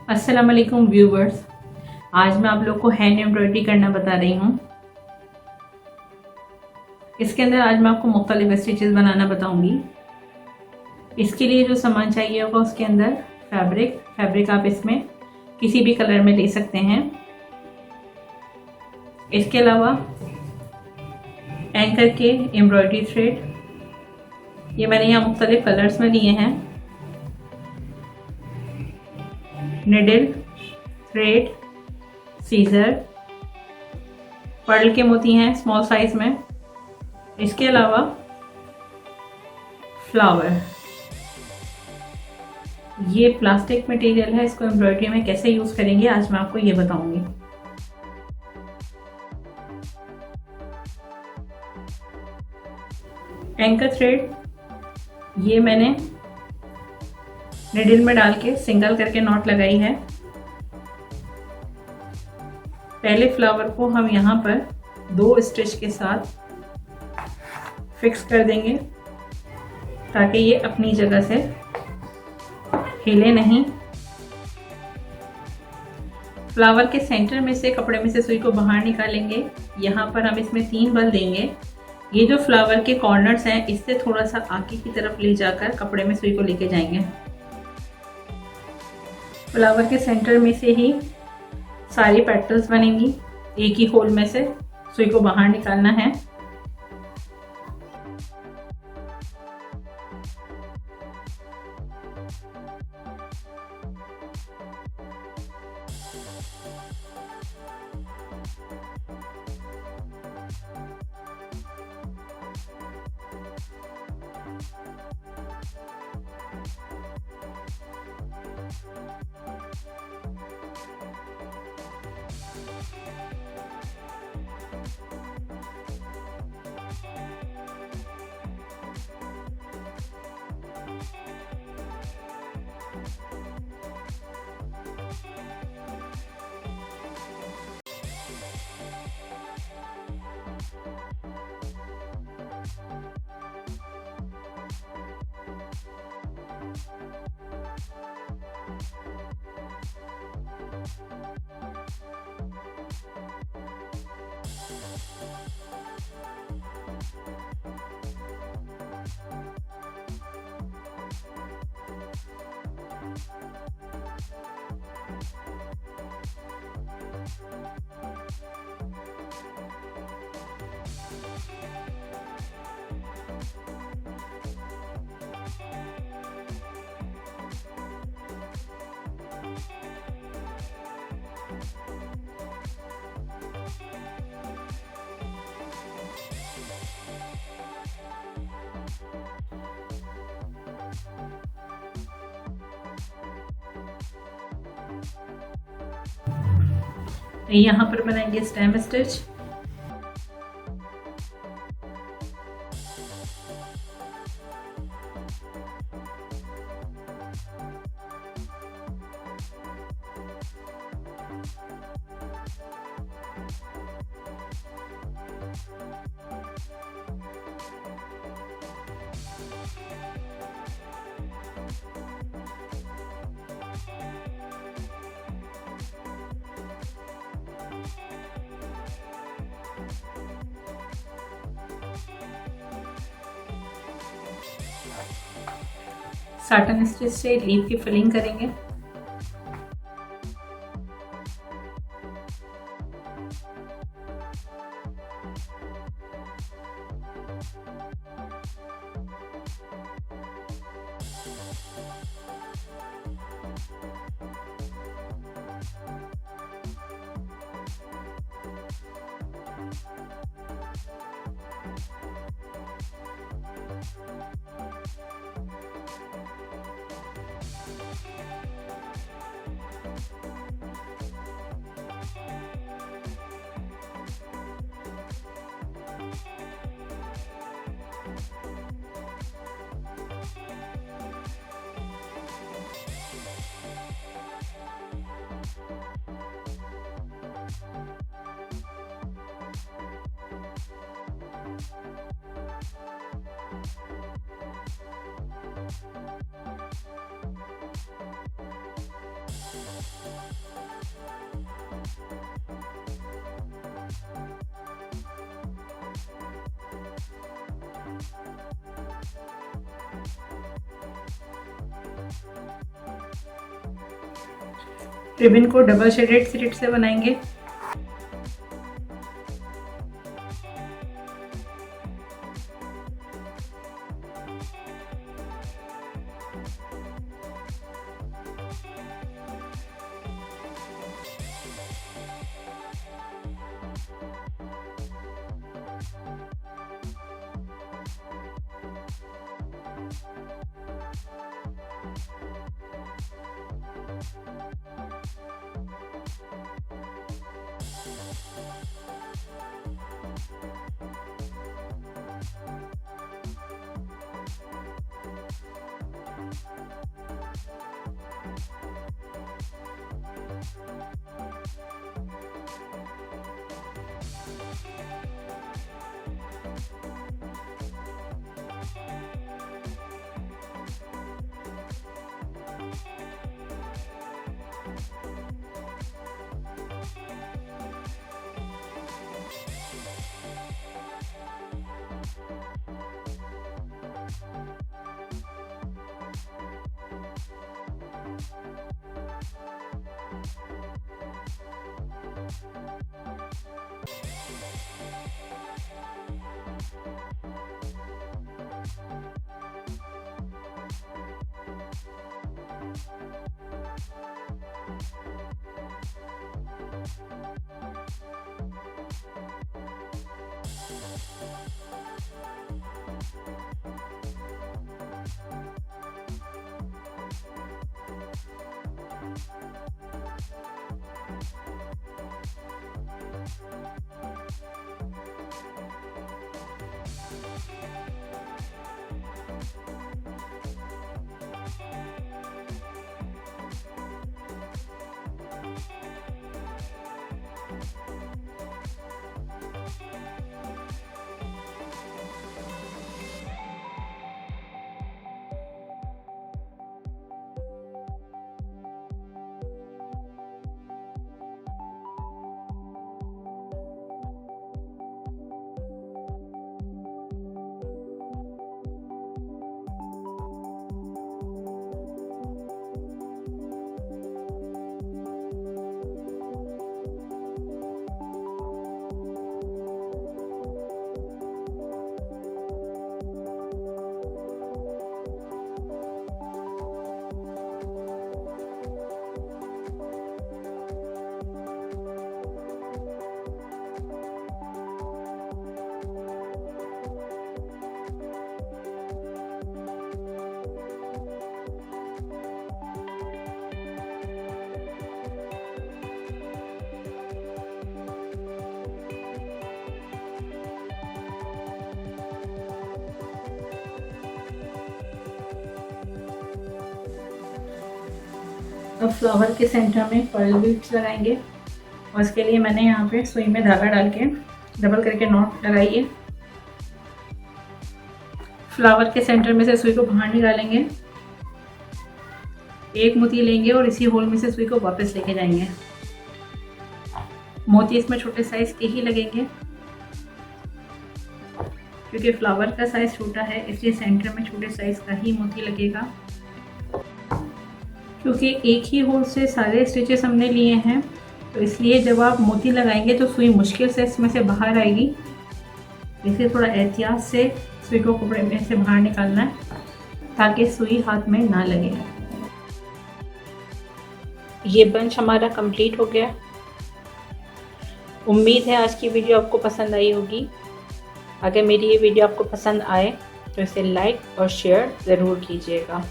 अस्सलाम वालेकुम व्यूवर्स। आज मैं आप लोग को हैंड एम्ब्रॉयडरी करना बता रही हूँ। इसके अंदर आज मैं आपको मुख्तलिफ स्टिचेस बनाना बताऊंगी। इसके लिए जो सामान चाहिए होगा उसके अंदर फैब्रिक आप इसमें किसी भी कलर में ले सकते हैं। इसके अलावा एंकर के एम्ब्रॉयडरी थ्रेड, ये मैंने यहाँ मुख्तलिफ कलर्स में लिए हैं। निडल, थ्रेड, सीजर, पर्ल के मोती हैं स्मॉल साइज में। इसके अलावा फ्लावर, ये प्लास्टिक मटेरियल है, इसको एम्ब्रॉयडरी में कैसे यूज करेंगे आज मैं आपको ये बताऊंगी। एंकर थ्रेड, ये मैंने निडल में डाल के सिंगल करके नॉट लगाई है। पहले फ्लावर को हम यहाँ पर 2 स्टिच के साथ फिक्स कर देंगे ताकि ये अपनी जगह से हिले नहीं। फ्लावर के सेंटर में से कपड़े में से सुई को बाहर निकालेंगे। यहाँ पर हम इसमें 3 बल देंगे। ये जो फ्लावर के कॉर्नर्स हैं इससे थोड़ा सा आगे की तरफ ले जाकर कपड़े में सुई को लेके जाएंगे। फ्लावर के सेंटर में से ही सारी पेटल्स बनेंगी। एक ही होल में से सुई को बाहर निकालना है। यहाँ पर बनाएंगे स्टेम स्टिच। साटन स्टिच से लीफ की फिलिंग करेंगे। रिबन को डबल शेडेड स्लिट से बनाएंगे। अब फ्लावर के सेंटर में पर्ल बीड्स लगाएंगे और इसके लिए मैंने यहाँ पे सुई में धागा डाल के डबल करके नॉट लगाई है। फ्लावर के सेंटर में से सुई को बाहर निकालेंगे, एक मोती लेंगे और इसी होल में से सुई को वापस लेके जाएंगे। मोती इसमें छोटे साइज के ही लगेंगे क्योंकि फ्लावर का साइज छोटा है, इसलिए सेंटर में छोटे साइज का ही मोती लगेगा। क्योंकि एक ही होल से सारे स्टिचेस हमने लिए हैं, तो इसलिए जब आप मोती लगाएंगे तो सुई मुश्किल से इसमें से बाहर आएगी। इसलिए थोड़ा एहतियात से सुई को कपड़े में से बाहर निकालना है ताकि सुई हाथ में ना लगे। ये बंच हमारा कंप्लीट हो गया। उम्मीद है आज की वीडियो आपको पसंद आई होगी। अगर मेरी ये वीडियो आपको पसंद आए तो इसे लाइक और शेयर ज़रूर कीजिएगा।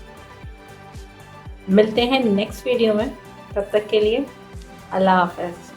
मिलते हैं नेक्स्ट वीडियो में, तब तक के लिए अल्लाह हाफ़िज़।